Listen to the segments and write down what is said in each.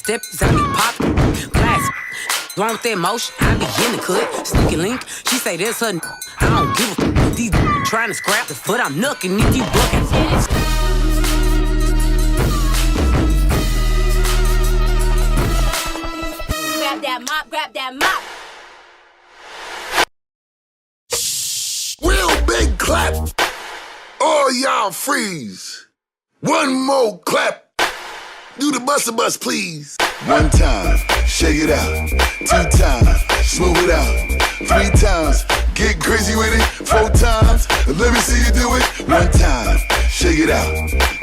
steppers, I be pop glass. Want that motion, I be in the cut. Sneaky link, she say that's her. I don't give a f. These trying to scrap the foot, I'm knucking if you bucking. Grab that mop, grab that mop. Real big clap. All y'all freeze. One more clap. Do the buster bust, please. One time, shake it out. Two times, smooth it out. Three times, get crazy with it. Four times, let me see you do it. One time, shake it out.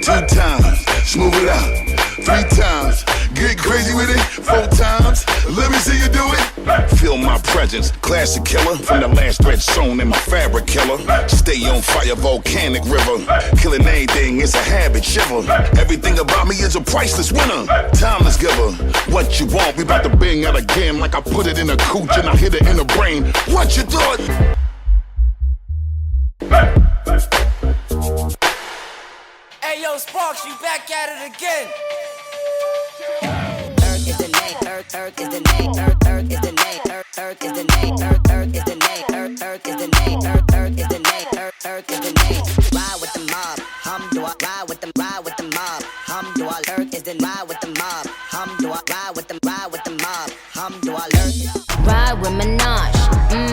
Two times, smooth it out. Three times, get crazy with it. Four times, let me see you do it. Feel my presence, classic killer. From the last thread sewn in my fabric killer. Stay on fire, volcanic river. Killing anything, it's a habit, shiver. Everything about me is a priceless winner. Timeless giver. What you want, we about to bang out again. Like I put it in a cooch and I hit it in the brain. What you thought? Hey yo, Sparks, you back at it again. Earth is the name, earth is the name, earth is the name, earth is the name, earth is the name, earth is the name, earth is the name, earth is the name. Ride with the mob, do I ride with the mob, do I earth is the ride with the mob, do I ride with the mob, do I earth. Ride with Minaj,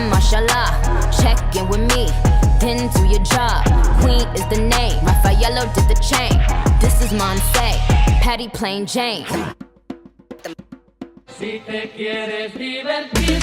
mashallah, check in with me, then do your job. Queen is the name, Raffaello did the chain. This is Monse, Patty Plain Jane. Si te quieres divertir